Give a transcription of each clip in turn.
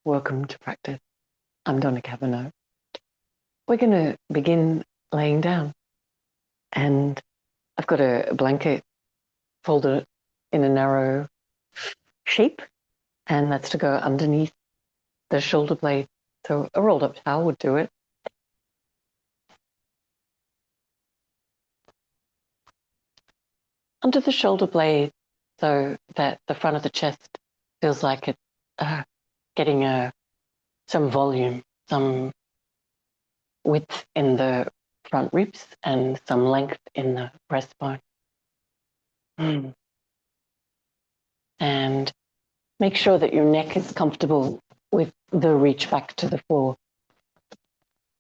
Welcome to practice. I'm Donna Cavanough. We're going to begin laying down, and I've got a blanket folded in a narrow shape, and that's to go underneath the shoulder blade. So a rolled up towel would do it. Under the shoulder blade, so that the front of the chest feels like it's getting some volume, some width in the front ribs, and some length in the breastbone. And make sure that your neck is comfortable with the reach back to the floor.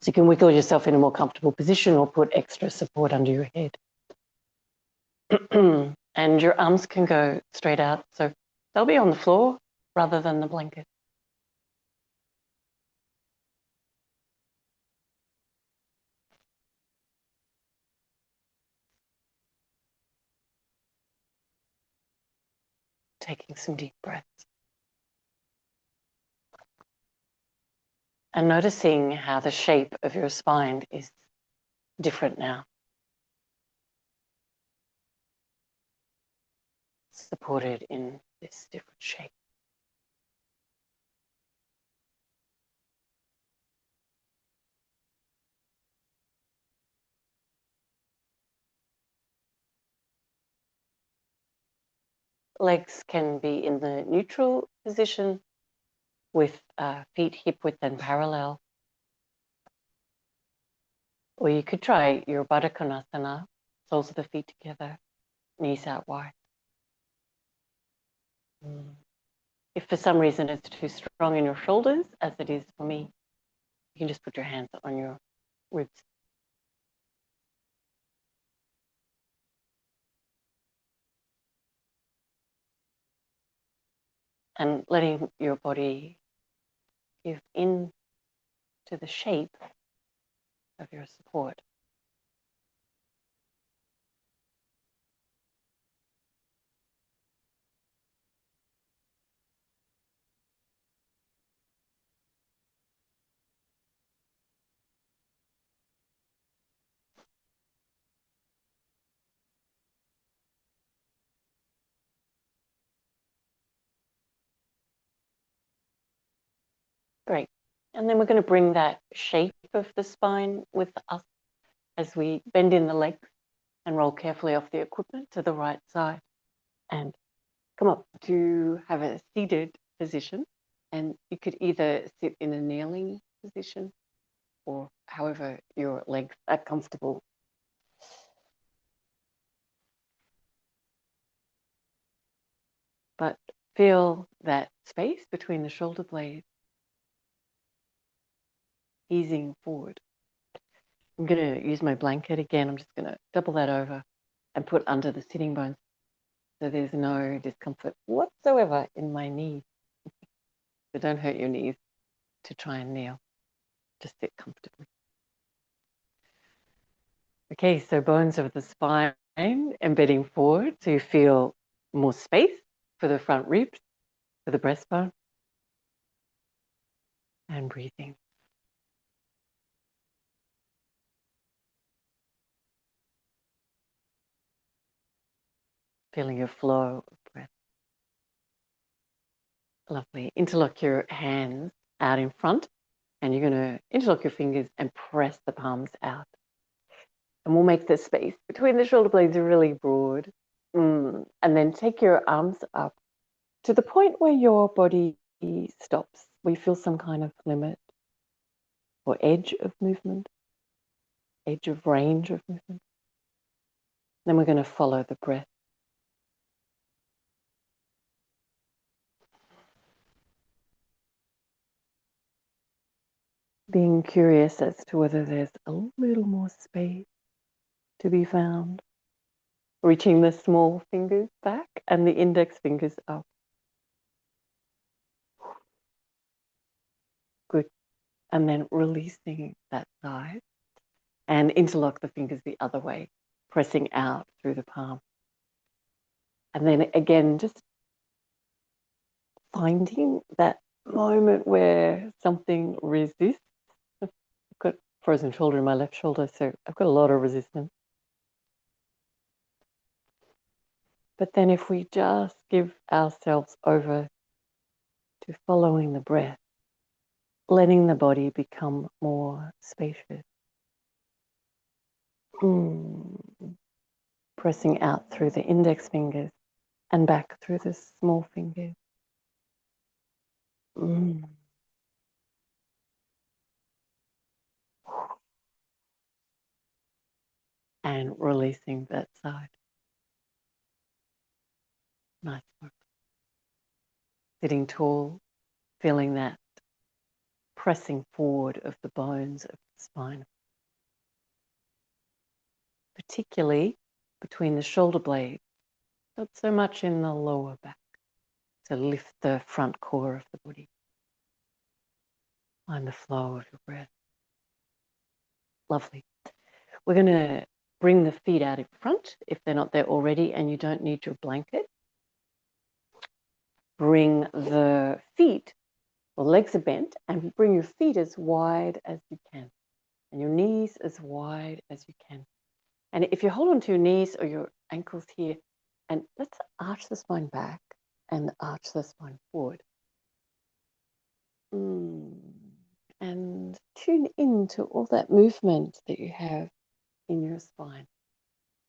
So you can wiggle yourself in a more comfortable position or put extra support under your head. And your arms can go straight out, so they'll be on the floor rather than the blanket. Taking some deep breaths. And noticing how the shape of your spine is different now. Supported in this different shape. Legs can be in the neutral position with feet hip width and parallel. Or you could try your Baddha Konasana, soles of the feet together, knees out wide. If for some reason it's too strong in your shoulders, as it is for me, you can just put your hands on your ribs. And letting your body give in to the shape of your support. Great. And then we're going to bring that shape of the spine with us as we bend in the legs and roll carefully off the equipment to the right side and come up to have a seated position. And you could either sit in a kneeling position or however your legs are comfortable. But feel that space between the shoulder blades easing forward. I'm going to use my blanket again. I'm just going to double that over and put under the sitting bones so there's no discomfort whatsoever in my knees. So don't hurt your knees to try and kneel. Just sit comfortably. Okay, so bones of the spine embedding forward so you feel more space for the front ribs, for the breastbone, and breathing. Feeling your flow of breath. Lovely. Interlock your hands out in front, and you're going to interlock your fingers and press the palms out. And we'll make the space between the shoulder blades really broad. And then take your arms up to the point where your body stops. We feel some kind of limit or edge of movement, edge of range of movement. Then we're going to follow the breath. Being curious as to whether there's a little more space to be found. Reaching the small fingers back and the index fingers up. Good. And then releasing that side and interlock the fingers the other way, pressing out through the palm. And then again, just finding that moment where something resists. I've got frozen shoulder in my left shoulder, so I've got a lot of resistance. But then if we just give ourselves over to following the breath, letting the body become more spacious. Pressing out through the index fingers and back through the small fingers. And releasing that side. Nice work. Sitting tall, feeling that pressing forward of the bones of the spine, particularly between the shoulder blades, not so much in the lower back, to lift the front core of the body. Find the flow of your breath. Lovely. We're going to bring the feet out in front if they're not there already and you don't need your blanket. Bring the feet, or legs are bent, and bring your feet as wide as you can and your knees as wide as you can. And if you hold on to your knees or your ankles here, and let's arch the spine back and arch the spine forward. And tune into all that movement that you have in your spine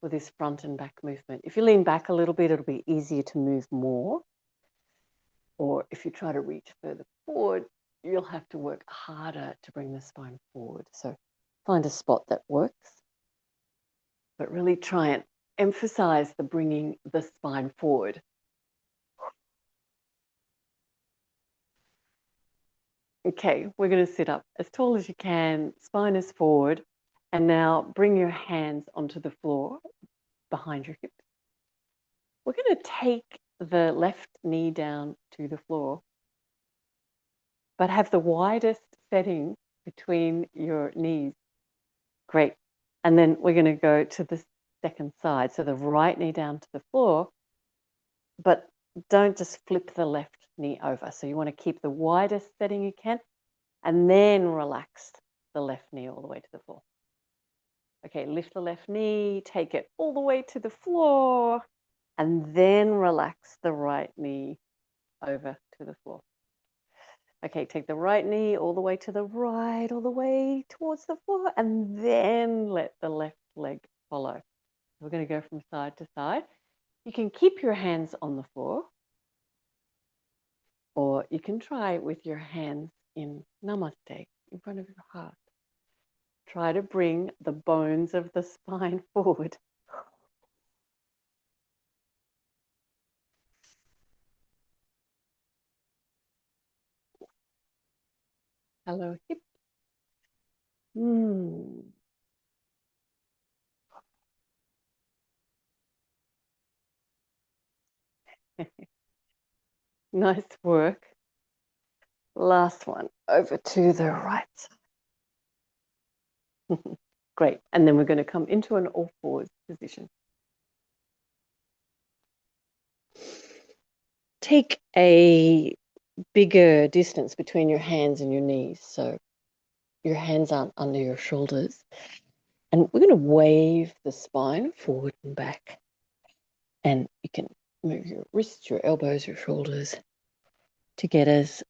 with this front and back movement. If you lean back a little bit, it'll be easier to move more. Or if you try to reach further forward, you'll have to work harder to bring the spine forward. So find a spot that works, but really try and emphasize the bringing the spine forward. Okay, we're going to sit up as tall as you can, spine is forward, and now bring your hands onto the floor behind your hips. We're going to take the left knee down to the floor, but have the widest setting between your knees. Great. And then we're going to go to the second side. So the right knee down to the floor, but don't just flip the left knee over. So you want to keep the widest setting you can and then relax the left knee all the way to the floor. Okay, lift the left knee, take it all the way to the floor, and then relax the right knee over to the floor. Okay, take the right knee all the way to the right, all the way towards the floor, and then let the left leg follow. We're going to go from side to side. You can keep your hands on the floor, or you can try with your hands in Namaste, in front of your heart. Try to bring the bones of the spine forward. Hello, hip. Nice work. Last one, over to the right side. Great. And then we're going to come into an all fours position. Take a bigger distance between your hands and your knees, so your hands aren't under your shoulders. And we're going to wave the spine forward and back. And you can move your wrists, your elbows, your shoulders to get as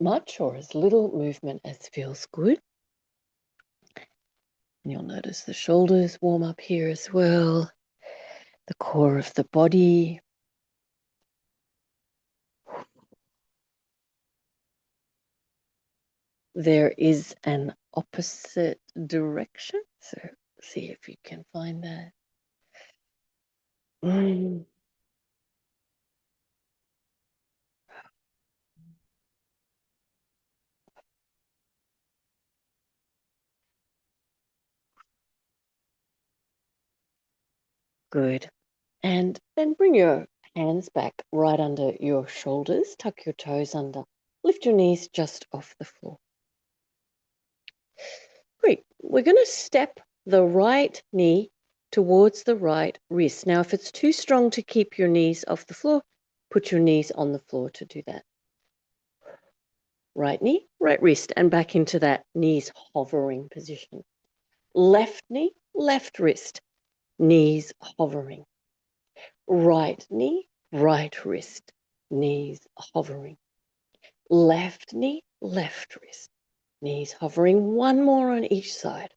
much or as little movement as feels good. And you'll notice the shoulders warm up here as well, the core of the body. There is an opposite direction, so see if you can find that. Good. And then bring your hands back right under your shoulders, tuck your toes under, lift your knees just off the floor. Great. We're going to step the right knee towards the right wrist. Now, if it's too strong to keep your knees off the floor, put your knees on the floor to do that. Right knee, right wrist, and back into that knees hovering position. Left knee, left wrist, knees hovering. Right knee, right wrist, knees hovering. Left knee, left wrist, knees hovering. One more on each side.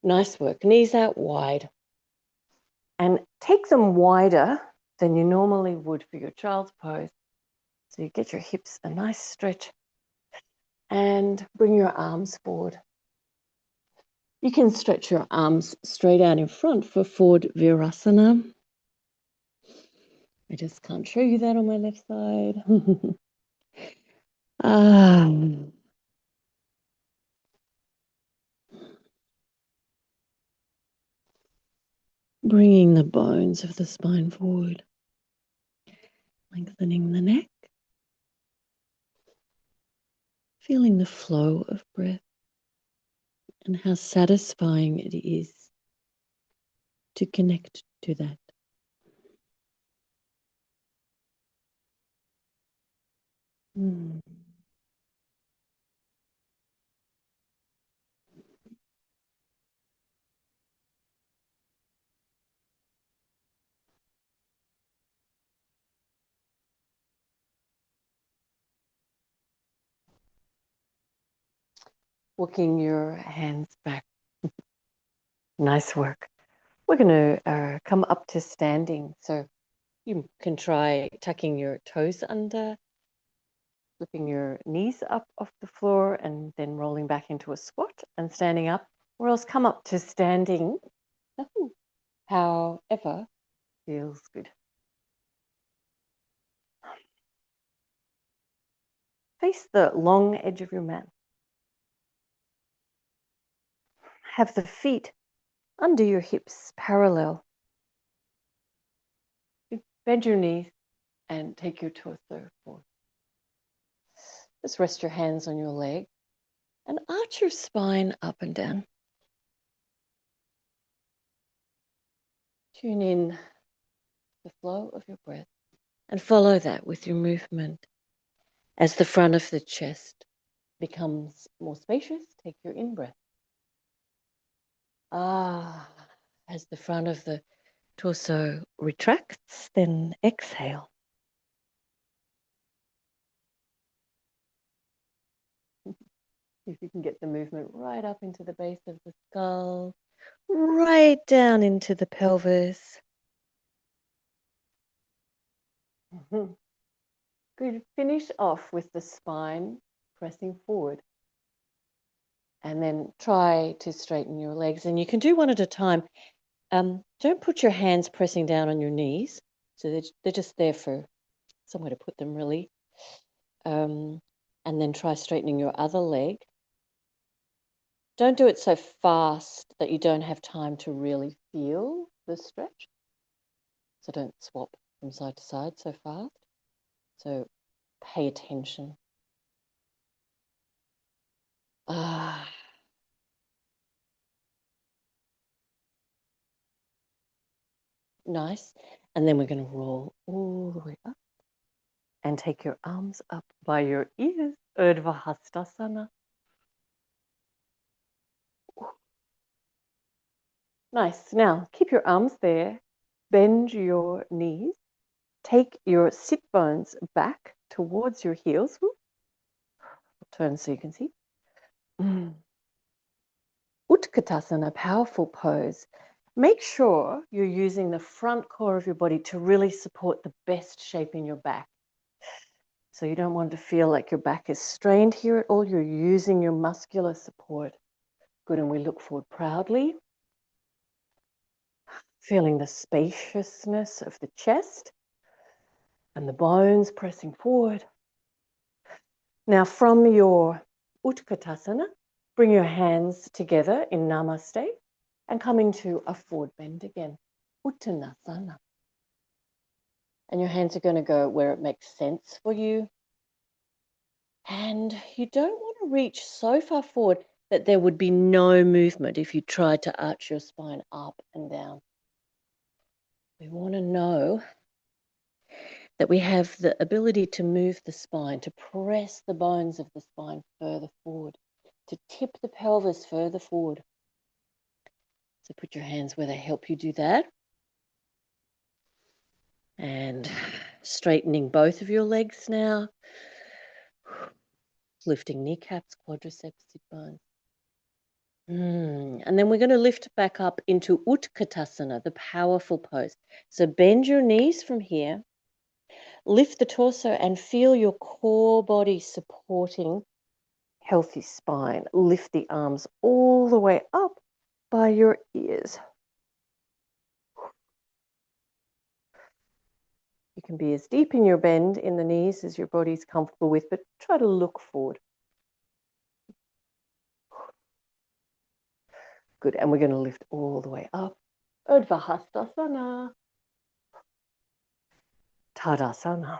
Nice work. Knees out wide. And take them wider than you normally would for your child's pose. So you get your hips a nice stretch and bring your arms forward. You can stretch your arms straight out in front for forward virasana. I just can't show you that on my left side. Bringing the bones of the spine forward, lengthening the neck, feeling the flow of breath and how satisfying it is to connect to that. Walking your hands back. Nice work. We're going to come up to standing. So you can try tucking your toes under, flipping your knees up off the floor and then rolling back into a squat and standing up, or else come up to standing. However feels good. Face the long edge of your mat. Have the feet under your hips parallel. Bend your knees and take your torso forward. Just rest your hands on your leg and arch your spine up and down. Tune in the flow of your breath and follow that with your movement. As the front of the chest becomes more spacious, take your in-breath. As the front of the torso retracts, then exhale. If you can get the movement right up into the base of the skull, right down into the pelvis. Good. Finish off with the spine pressing forward. And then try to straighten your legs. And you can do one at a time. Don't put your hands pressing down on your knees. So they're just there for somewhere to put them, really. And then try straightening your other leg. Don't do it so fast that you don't have time to really feel the stretch. So don't swap from side to side so fast. So pay attention. Nice. And then we're going to roll all the way up and take your arms up by your ears. Urdhva Hastasana. Nice. Now keep your arms there. Bend your knees. Take your sit bones back towards your heels. Turn so you can see. Utkatasana, powerful pose. Make sure you're using the front core of your body to really support the best shape in your back. So you don't want to feel like your back is strained here at all. You're using your muscular support. Good, and we look forward proudly. Feeling the spaciousness of the chest and the bones pressing forward. Now from your Utkatasana, bring your hands together in Namaste and come into a forward bend again, Uttanasana. And your hands are going to go where it makes sense for you. And you don't want to reach so far forward that there would be no movement if you tried to arch your spine up and down. We want to know that we have the ability to move the spine, to press the bones of the spine further forward, to tip the pelvis further forward. So put your hands where they help you do that. And straightening both of your legs now. Lifting kneecaps, quadriceps, sit bones. And then we're going to lift back up into Utkatasana, the powerful pose. So bend your knees from here, lift the torso and feel your core body supporting healthy spine. Lift the arms all the way up by your ears. You can be as deep in your bend in the knees as your body's comfortable with, but try to look forward. Good, and we're going to lift all the way up. Urdhva Hastasana. Tadasana.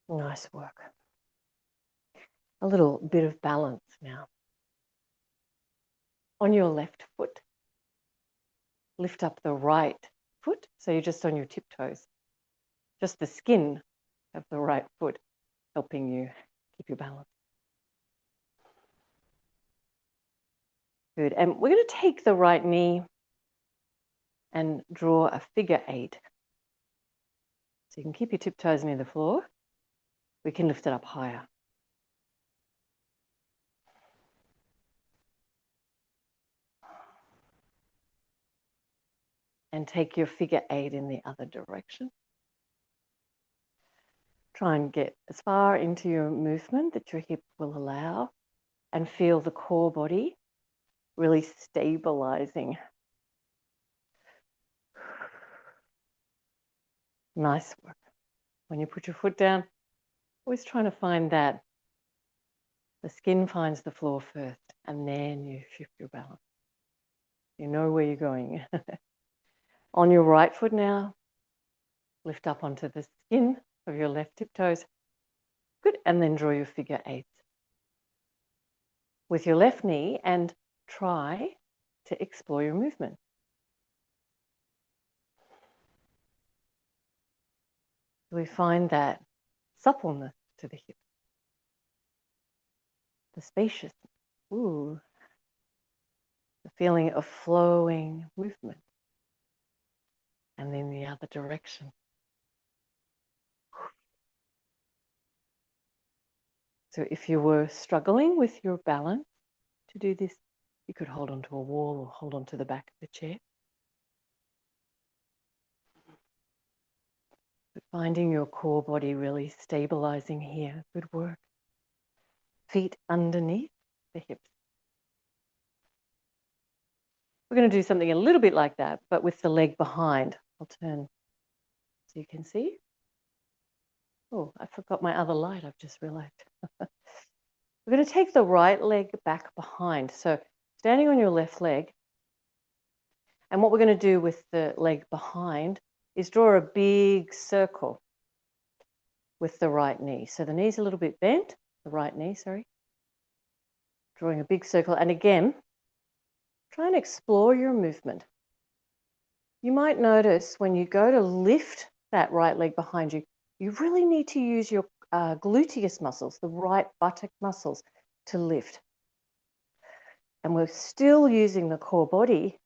Nice work. A little bit of balance now. On your left foot, lift up the right foot, so you're just on your tiptoes. Just the skin of the right foot helping you keep your balance. Good, and we're going to take the right knee and draw a figure 8. So you can keep your tiptoes near the floor. We can lift it up higher. And take your figure 8 in the other direction. Try and get as far into your movement that your hip will allow and feel the core body really stabilizing. Nice work. When you put your foot down, always trying to find that the skin finds the floor first and then you shift your balance. You know where you're going. On your right foot now, lift up onto the skin of your left tiptoes. Good, and then draw your figure 8 with your left knee and try to explore your movement. We find that suppleness to the hip, the spaciousness, the feeling of flowing movement, and then the other direction. So if you were struggling with your balance to do this, you could hold onto a wall or hold onto the back of the chair. But finding your core body really stabilizing here. Good work. Feet underneath the hips. We're going to do something a little bit like that, but with the leg behind. I'll turn so you can see. Oh, I forgot my other light, I've just realized. We're going to take the right leg back behind. So standing on your left leg. And what we're going to do with the leg behind is draw a big circle with the right knee. So the knee's a little bit bent, the right knee, sorry. Drawing a big circle. And again, try and explore your movement. You might notice when you go to lift that right leg behind you, you really need to use your gluteus muscles, the right buttock muscles, to lift. And we're still using the core body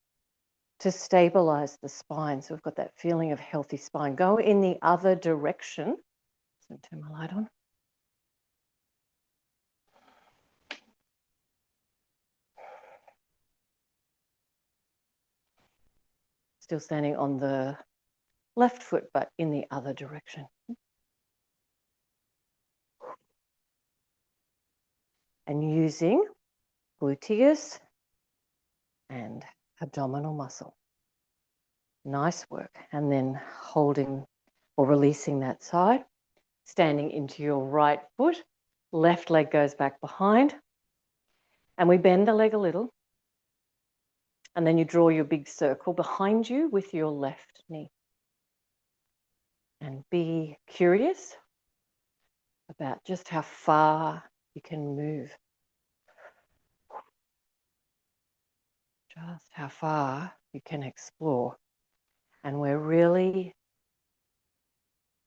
to stabilize the spine. So we've got that feeling of healthy spine. Go in the other direction. So turn my light on. Still standing on the left foot, but in the other direction. And using gluteus and abdominal muscle. Nice work. And then holding or releasing that side. Standing into your right foot. Left leg goes back behind. And we bend the leg a little. And then you draw your big circle behind you with your left knee. And be curious about just how far you can move. Just how far you can explore. And we're really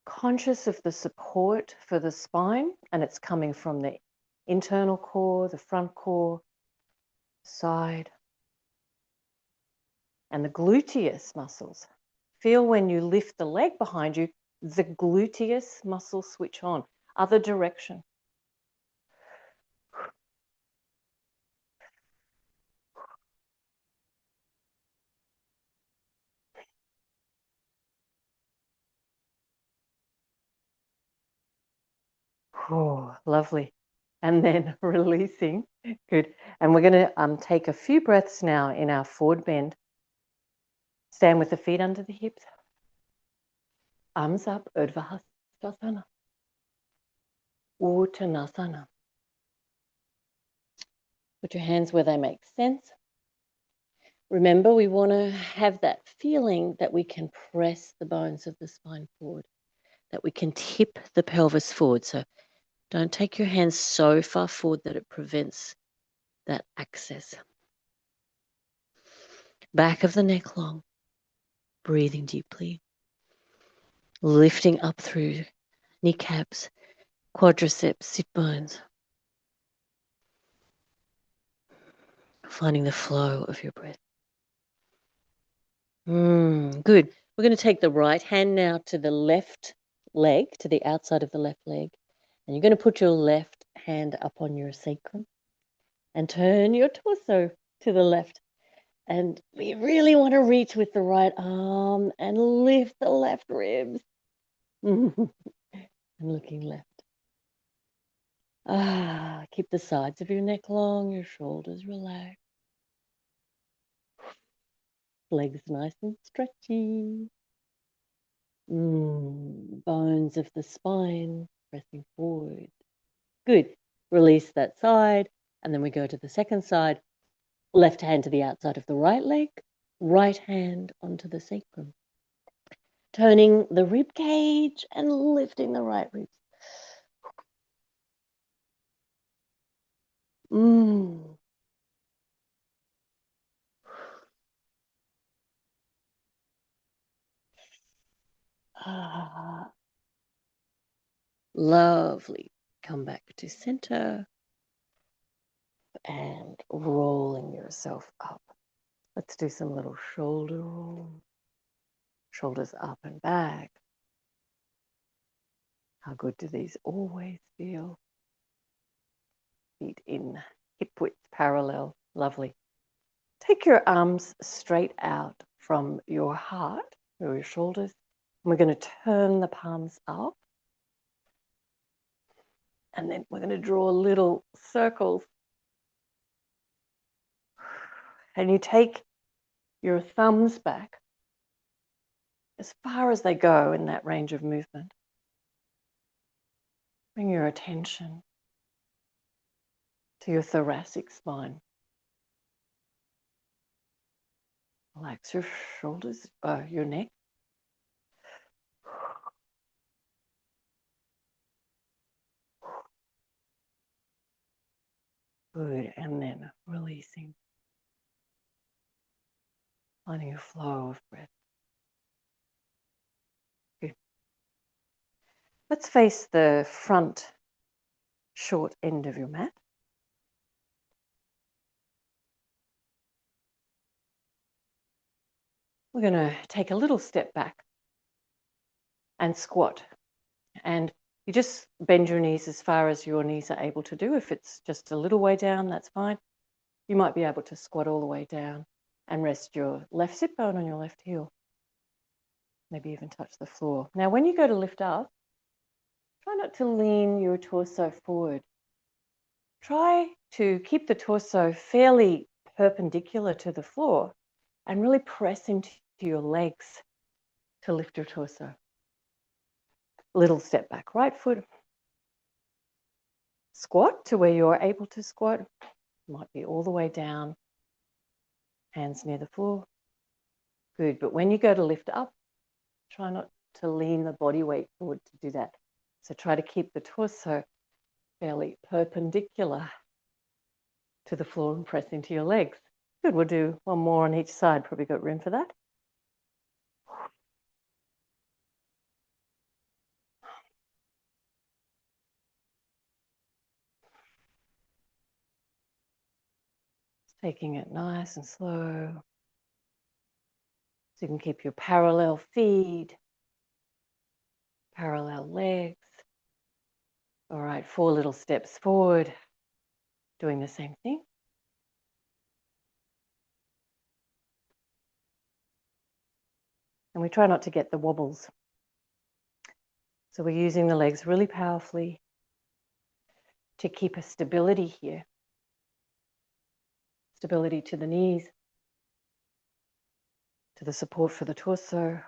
conscious of the support for the spine, and it's coming from the internal core, the front core, side, and the gluteus muscles. Feel when you lift the leg behind you, the gluteus muscle switch on, other direction. Oh, lovely. And then releasing. Good. And we're going to take a few breaths now in our forward bend. Stand with the feet under the hips. Arms up, Urdhva Hastasana. Uttanasana. Put your hands where they make sense. Remember, we want to have that feeling that we can press the bones of the spine forward, that we can tip the pelvis forward. So don't take your hands so far forward that it prevents that access. Back of the neck long, breathing deeply, lifting up through kneecaps, quadriceps, sit bones, finding the flow of your breath. Good. We're going to take the right hand now to the left leg, to the outside of the left leg, and you're going to put your left hand up on your sacrum and turn your torso to the left. And we really want to reach with the right arm and lift the left ribs. And looking left. Keep the sides of your neck long, your shoulders relaxed. Legs nice and stretchy. Bones of the spine pressing forward. Good. Release that side. And then we go to the second side. Left hand to the outside of the right leg. Right hand onto the sacrum. Turning the rib cage and lifting the right ribs. Lovely. Come back to center and rolling yourself up. Let's do some little shoulder roll. Shoulders up and back. How good do these always feel? Feet in, hip width parallel. Lovely. Take your arms straight out from your heart or your shoulders. We're going to turn the palms up. And then we're going to draw little circles. And you take your thumbs back as far as they go in that range of movement. Bring your attention to your thoracic spine. Relax your shoulders, your neck. Good, and then releasing. Finding a flow of breath. Good. Let's face the front short end of your mat. We're going to take a little step back and squat. And you just bend your knees as far as your knees are able to do. If it's just a little way down, that's fine. You might be able to squat all the way down and rest your left sit bone on your left heel. Maybe even touch the floor. Now, when you go to lift up, try not to lean your torso forward. Try to keep the torso fairly perpendicular to the floor and really press into your legs to lift your torso. Little step back, right foot. Squat to where you're able to squat. Might be all the way down. Hands near the floor. Good, but when you go to lift up, try not to lean the body weight forward to do that. So try to keep the torso fairly perpendicular to the floor and press into your legs. Good, we'll do one more on each side. Probably got room for that. Taking it nice and slow. So you can keep your parallel feet, parallel legs. All right, 4 little steps forward, doing the same thing. And we try not to get the wobbles. So we're using the legs really powerfully to keep a stability here. Stability to the knees, to the support for the torso.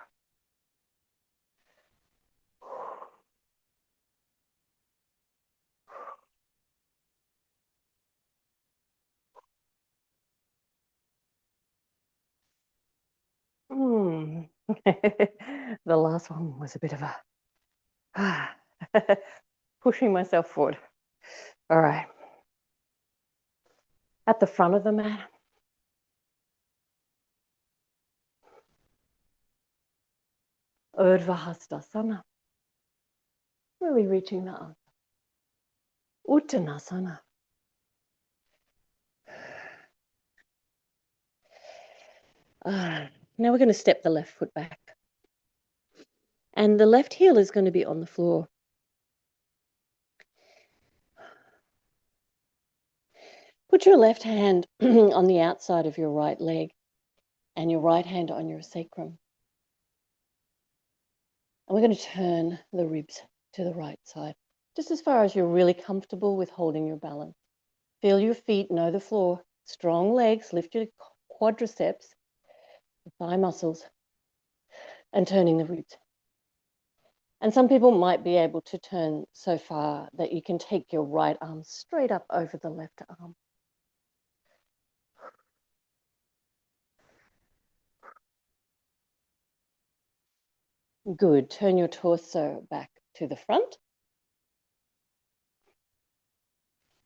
The last one was a bit of a pushing myself forward. All right. At the front of the mat, Urdhva Hastasana. Really reaching the arms. Uttanasana. Now we're going to step the left foot back. And the left heel is going to be on the floor. Put your left hand on the outside of your right leg and your right hand on your sacrum. And we're going to turn the ribs to the right side, just as far as you're really comfortable with holding your balance. Feel your feet, know the floor. Strong legs, lift your quadriceps, the thigh muscles, and turning the ribs. And some people might be able to turn so far that you can take your right arm straight up over the left arm. Good. Turn your torso back to the front.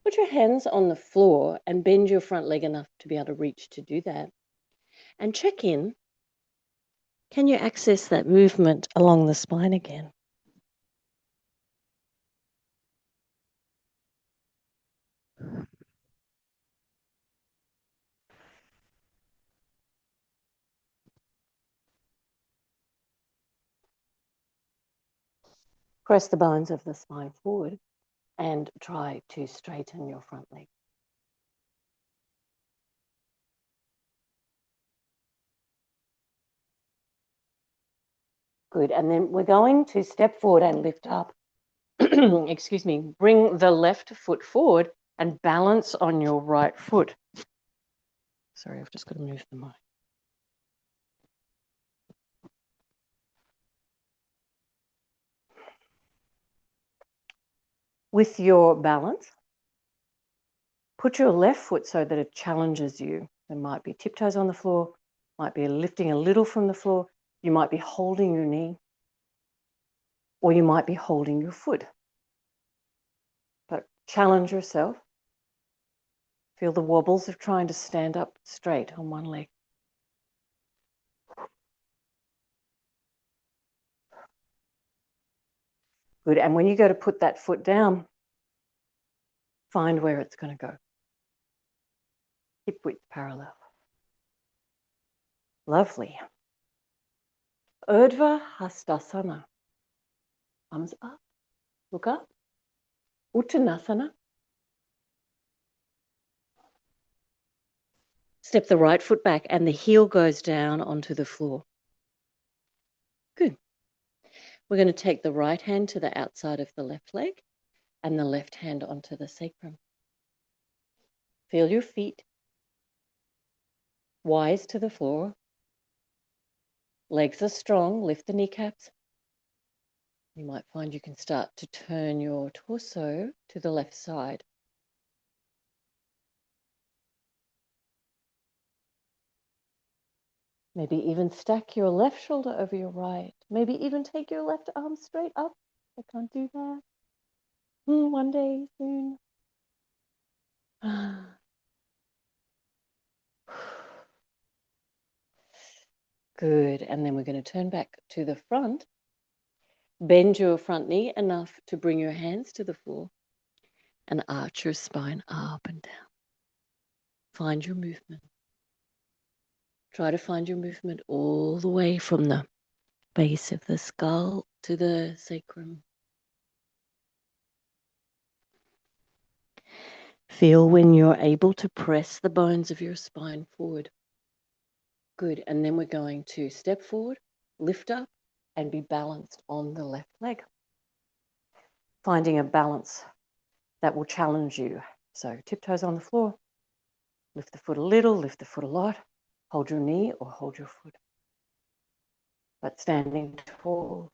Put your hands on the floor and bend your front leg enough to be able to reach to do that. And check in. Can you access that movement along the spine again? Press the bones of the spine forward and try to straighten your front leg. Good. And then we're going to step forward and lift up. Excuse me. Bring the left foot forward and balance on your right foot. Sorry, I've just got to move the mic. With your balance, put your left foot so that it challenges you. There might be tiptoes on the floor, might be lifting a little from the floor. You might be holding your knee, or you might be holding your foot. But challenge yourself. Feel the wobbles of trying to stand up straight on one leg. Good. And when you go to put that foot down, find where it's going to go. Hip width parallel. Lovely. Urdhva Hastasana. Arms up. Look up. Uttanasana. Step the right foot back and the heel goes down onto the floor. Good. We're going to take the right hand to the outside of the left leg and the left hand onto the sacrum. Feel your feet. Wise to the floor. Legs are strong. Lift the kneecaps. You might find you can start to turn your torso to the left side. Maybe even stack your left shoulder over your right. Maybe even take your left arm straight up. I can't do that. One day soon. Good. And then we're going to turn back to the front. Bend your front knee enough to bring your hands to the floor and arch your spine up and down. find your movement. Try to find your movement all the way from the base of the skull to the sacrum. Feel when you're able to press the bones of your spine forward. Good. And then we're going to step forward, lift up, and be balanced on the left leg. Finding a balance that will challenge you. So tiptoes on the floor, lift the foot a little, lift the foot a lot, hold your knee or hold your foot. But standing tall.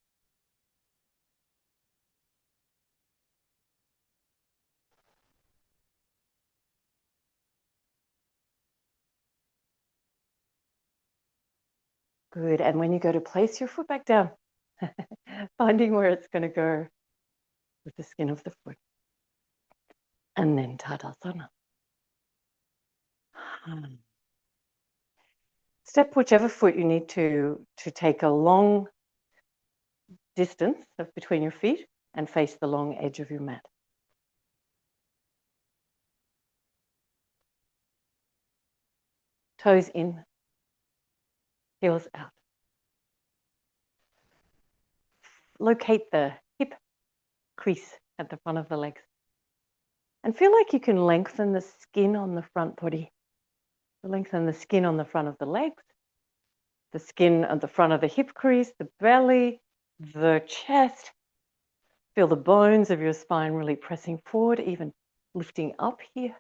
Good. And when you go to place your foot back down, finding where it's going to go with the skin of the foot. And then Tadasana. Step whichever foot you need to take a long distance between your feet and face the long edge of your mat. Toes in, heels out. Locate the hip crease at the front of the legs. And feel like you can lengthen the skin on the front body. Lengthen the skin on the front of the legs, the skin at the front of the hip crease, the belly, the chest. Feel the bones of your spine really pressing forward, even lifting up here.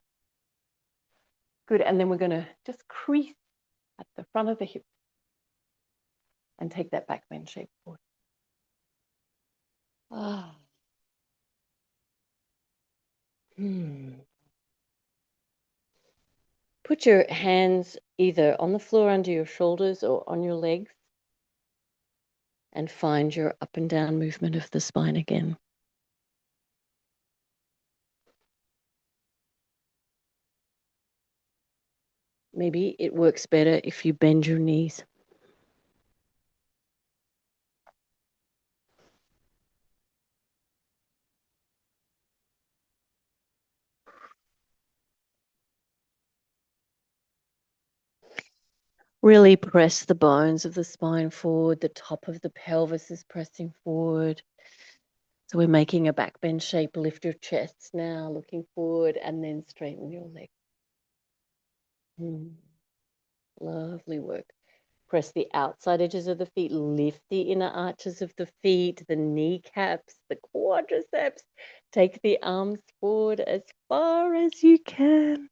Good. And then we're going to just crease at the front of the hip and take that back bend shape forward. Put your hands either on the floor under your shoulders or on your legs and find your up and down movement of the spine again. Maybe it works better if you bend your knees. Really press the bones of the spine forward. The top of the pelvis is pressing forward. So we're making a back bend shape. Lift your chest now, looking forward, and then straighten your leg. Lovely work. Press the outside edges of the feet, lift the inner arches of the feet, the kneecaps, the quadriceps. Take the arms forward as far as you can.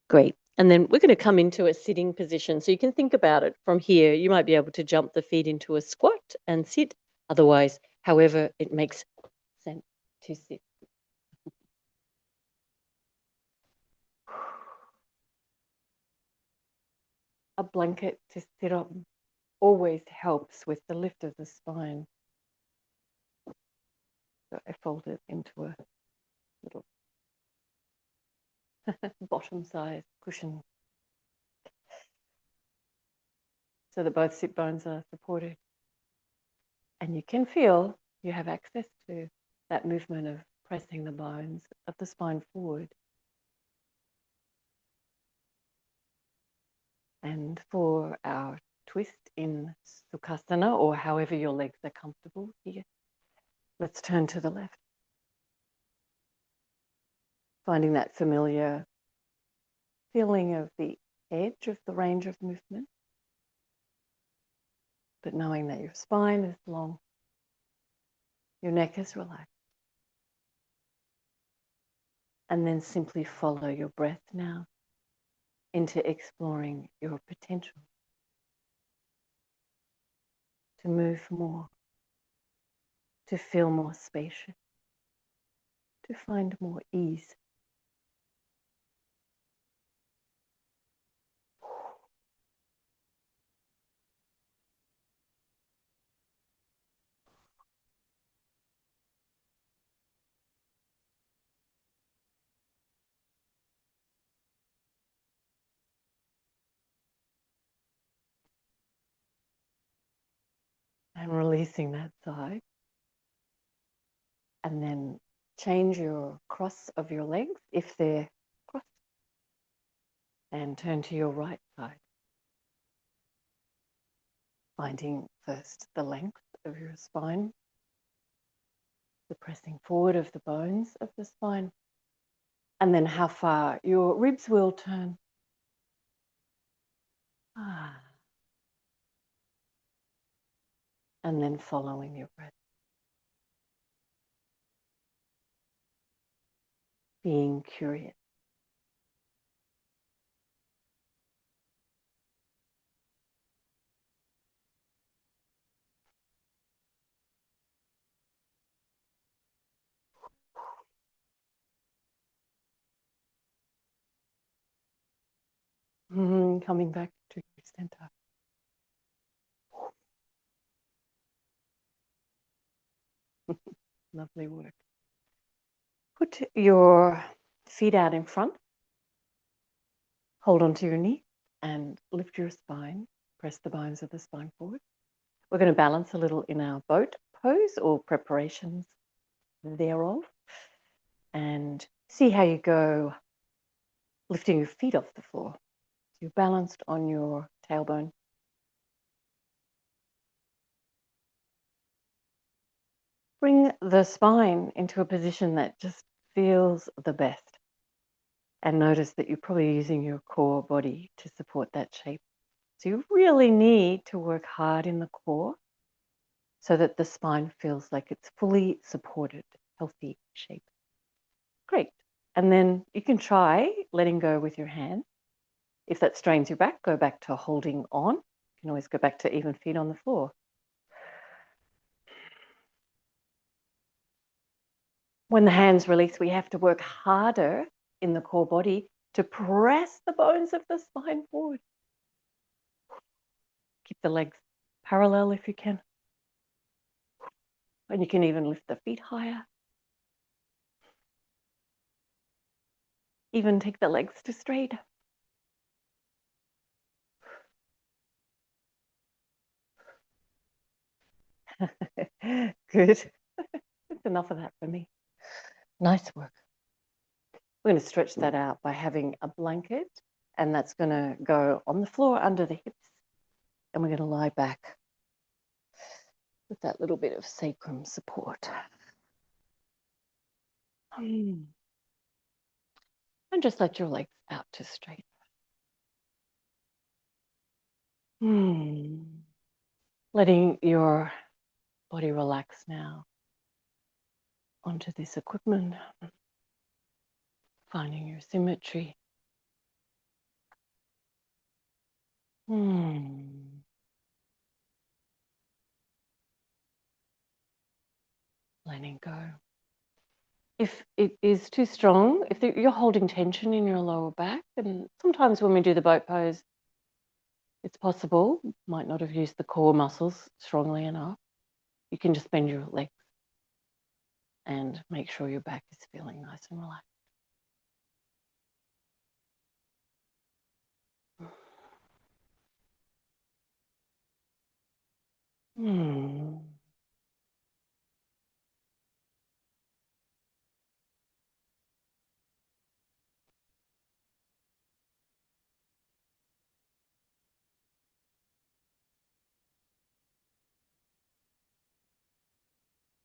Great. And then we're going to come into a sitting position. So you can think about it from here. You might be able to jump the feet into a squat and sit. Otherwise, however it makes sense to sit. A blanket to sit on always helps with the lift of the spine. So I fold it into a little bottom size cushion so that both sit bones are supported. And you can feel you have access to that movement of pressing the bones of the spine forward. And for our twist in Sukhasana, or however your legs are comfortable here, let's turn to the left. Finding that familiar feeling of the edge of the range of movement, but knowing that your spine is long, your neck is relaxed. And then simply follow your breath now into exploring your potential to move more, to feel more spacious, to find more ease. and releasing that side. And then change your cross of your legs if they're crossed, and turn to your right side, finding first the length of your spine, the pressing forward of the bones of the spine, and then how far your ribs will turn. And then following your breath. Being curious. Coming back to your center. Lovely work. Put your feet out in front. Hold onto your knee and lift your spine. Press the bones of the spine forward. We're going to balance a little in our boat pose or preparations thereof. And see how you go lifting your feet off the floor. So you're balanced on your tailbone. Bring the spine into a position that just feels the best. And notice that you're probably using your core body to support that shape. So you really need to work hard in the core so that the spine feels like it's fully supported, healthy shape. Great. And then you can try letting go with your hand. If that strains your back, go back to holding on. You can always go back to even feet on the floor. When the hands release, we have to work harder in the core body to press the bones of the spine forward. Keep the legs parallel if you can. And you can even lift the feet higher. Even take the legs to straight. Good. That's enough of that for me. Nice work. We're going to stretch that out by having a blanket, and that's going to go on the floor under the hips. And we're going to lie back with that little bit of sacrum support. And just let your legs out to straight. Letting your body relax now onto this equipment, finding your symmetry. Letting go. If it is too strong, if you're holding tension in your lower back, and sometimes when we do the boat pose, it's possible, might not have used the core muscles strongly enough. You can just bend your legs and make sure your back is feeling nice and relaxed.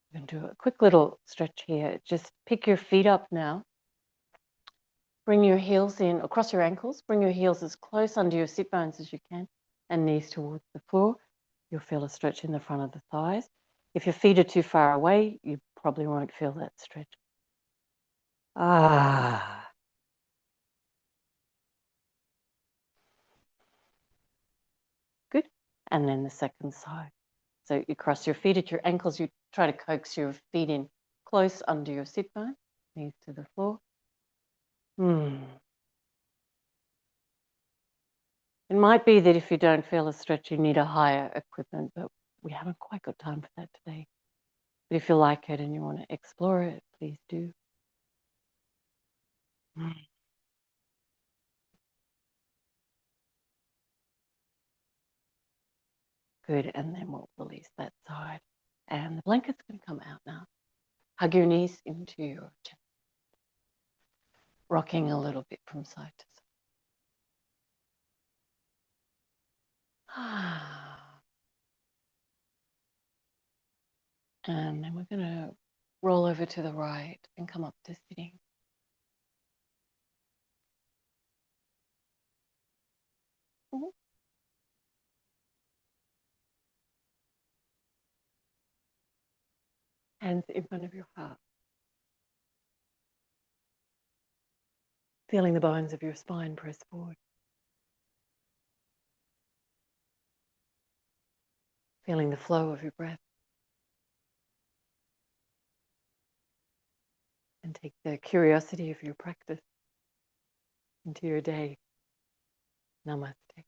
I'm going to do a quick little stretch here. Just pick your feet up now. Bring your heels in across your ankles. Bring your heels as close under your sit bones as you can and knees towards the floor. You'll feel a stretch in the front of the thighs. If your feet are too far away, you probably won't feel that stretch. Good. And then the second side. So you cross your feet at your ankles. You try to coax your feet in close under your sit bone, knees to the floor. It might be that if you don't feel a stretch, you need a higher equipment, but we haven't quite got time for that today. But if you like it and you want to explore it, please do. Good, and then we'll release that side. And the blanket's going to come out now. Hug your knees into your chest, rocking a little bit from side to side. And then we're going to roll over to the right and come up to sitting. Mhm. Hands in front of your heart. Feeling the bones of your spine press forward. Feeling the flow of your breath. And take the curiosity of your practice into your day. Namaste.